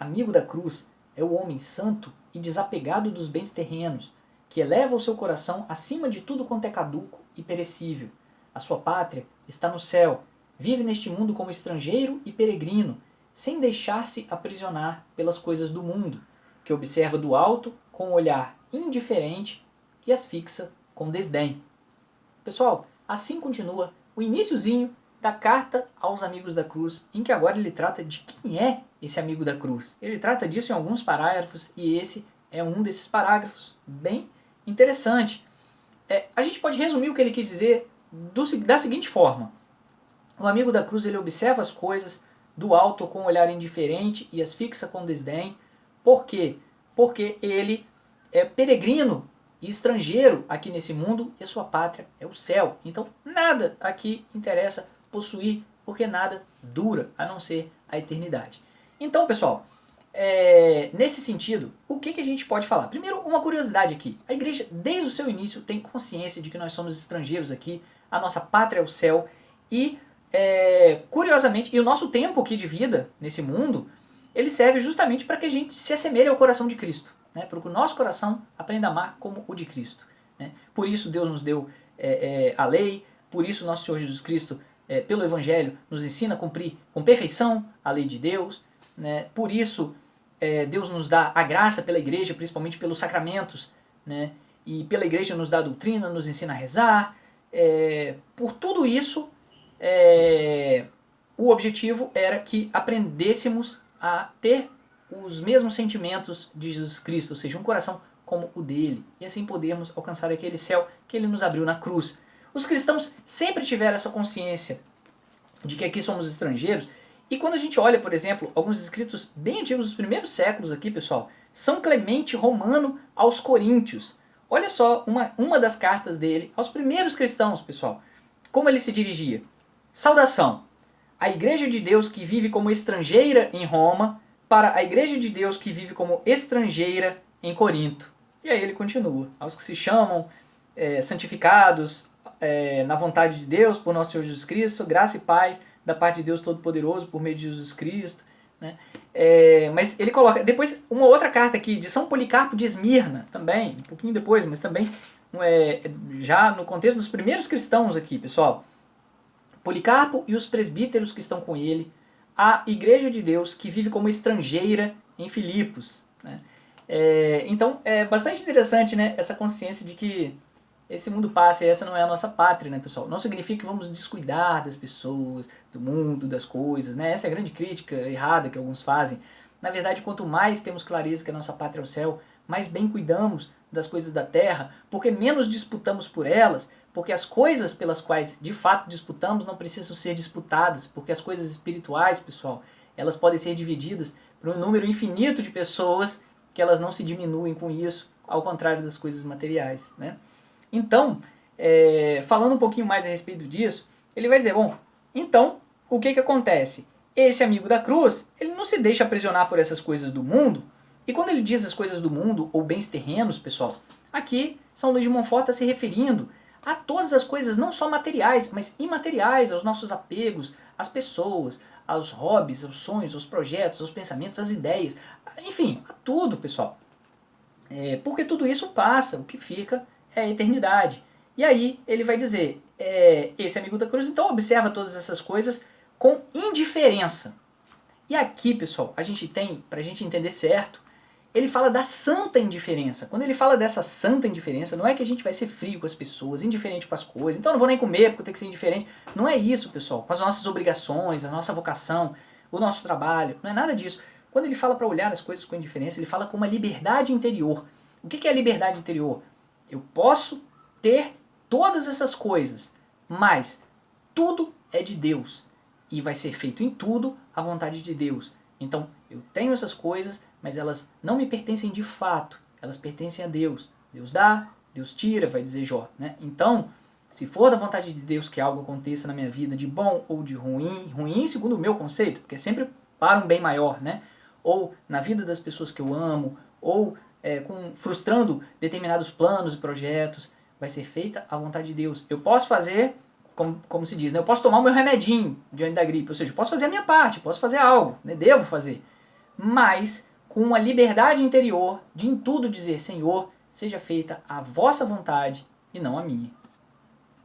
amigo da cruz é o homem santo e desapegado dos bens terrenos, que eleva o seu coração acima de tudo quanto é caduco e perecível. A sua pátria está no céu, vive neste mundo como estrangeiro e peregrino, sem deixar-se aprisionar pelas coisas do mundo, que observa do alto com um olhar indiferente e as fixa com desdém. Pessoal, assim continua o iniciozinho da carta aos amigos da cruz, em que agora ele trata de quem é esse amigo da cruz. Ele trata disso em alguns parágrafos e esse é um desses parágrafos bem interessante. A gente pode resumir o que ele quis dizer da seguinte forma. O amigo da cruz ele observa as coisas do alto com um olhar indiferente e as fixa com desdém. Por quê? Porque ele é peregrino e estrangeiro aqui nesse mundo e a sua pátria é o céu. Então nada aqui interessa possuir, porque nada dura a não ser a eternidade. Então, pessoal, nesse sentido, o que a gente pode falar? Primeiro, uma curiosidade aqui. A igreja, desde o seu início, tem consciência de que nós somos estrangeiros aqui, a nossa pátria é o céu, e, curiosamente, o nosso tempo aqui de vida, nesse mundo, ele serve justamente para que a gente se assemelhe ao coração de Cristo, né? Para que o nosso coração aprenda a amar como o de Cristo, né? Por isso Deus nos deu a lei, por isso nosso Senhor Jesus Cristo, pelo Evangelho, nos ensina a cumprir com perfeição a lei de Deus, né? Por isso Deus nos dá a graça pela igreja, principalmente pelos sacramentos, né? E pela igreja nos dá a doutrina, nos ensina a rezar. Por tudo isso, o objetivo era que aprendêssemos a ter os mesmos sentimentos de Jesus Cristo, ou seja, um coração como o dele, e assim podermos alcançar aquele céu que ele nos abriu na cruz. Os cristãos sempre tiveram essa consciência de que aqui somos estrangeiros, e quando a gente olha, por exemplo, alguns escritos bem antigos dos primeiros séculos aqui, pessoal, São Clemente Romano aos Coríntios. Olha só uma das cartas dele aos primeiros cristãos, pessoal. Como ele se dirigia? Saudação! A igreja de Deus que vive como estrangeira em Roma, para a igreja de Deus que vive como estrangeira em Corinto. E aí ele continua. Aos que se chamam santificados na vontade de Deus, por nosso Senhor Jesus Cristo, graça e paz da parte de Deus Todo-Poderoso, por meio de Jesus Cristo. Né? Mas ele coloca, depois, uma outra carta aqui, de São Policarpo de Esmirna, também, um pouquinho depois, mas também já no contexto dos primeiros cristãos aqui, pessoal. Policarpo e os presbíteros que estão com ele, a igreja de Deus que vive como estrangeira em Filipos. Né? Então é bastante interessante, né, essa consciência de que esse mundo passa e essa não é a nossa pátria, né, pessoal? Não significa que vamos descuidar das pessoas, do mundo, das coisas, né? Essa é a grande crítica errada que alguns fazem. Na verdade, quanto mais temos clareza que a nossa pátria é o céu, mais bem cuidamos das coisas da terra, porque menos disputamos por elas, porque as coisas pelas quais de fato disputamos não precisam ser disputadas, porque as coisas espirituais, pessoal, elas podem ser divididas por um número infinito de pessoas que elas não se diminuem com isso, ao contrário das coisas materiais, né? Então, falando um pouquinho mais a respeito disso, ele vai dizer, bom, então, o que acontece? Esse amigo da cruz, ele não se deixa aprisionar por essas coisas do mundo, e quando ele diz as coisas do mundo, ou bens terrenos, pessoal, aqui São Luís de Montfort está se referindo a todas as coisas, não só materiais, mas imateriais, aos nossos apegos, às pessoas, aos hobbies, aos sonhos, aos projetos, aos pensamentos, às ideias, enfim, a tudo, pessoal. Porque tudo isso passa, o que fica é a eternidade. E aí ele vai dizer, esse amigo da cruz, então observa todas essas coisas com indiferença. E aqui, pessoal, a gente tem, para a gente entender certo, ele fala da santa indiferença. Quando ele fala dessa santa indiferença, não é que a gente vai ser frio com as pessoas, indiferente com as coisas, então eu não vou nem comer porque eu tenho que ser indiferente. Não é isso, pessoal. Com as nossas obrigações, a nossa vocação, o nosso trabalho, não é nada disso. Quando ele fala para olhar as coisas com indiferença, ele fala com uma liberdade interior. O que é a liberdade interior? Eu posso ter todas essas coisas, mas tudo é de Deus e vai ser feito em tudo a vontade de Deus. Então, eu tenho essas coisas, mas elas não me pertencem de fato, elas pertencem a Deus. Deus dá, Deus tira, vai dizer Jó. Né? Então, se for da vontade de Deus que algo aconteça na minha vida de bom ou de ruim, ruim segundo o meu conceito, porque é sempre para um bem maior, né? Ou na vida das pessoas que eu amo, ou frustrando determinados planos e projetos, vai ser feita a vontade de Deus. Eu posso fazer, como se diz, né? Eu posso tomar o meu remedinho diante da gripe, ou seja, eu posso fazer a minha parte, posso fazer algo, né? Devo fazer. mas com uma liberdade interior de em tudo dizer: Senhor, seja feita a vossa vontade e não a minha.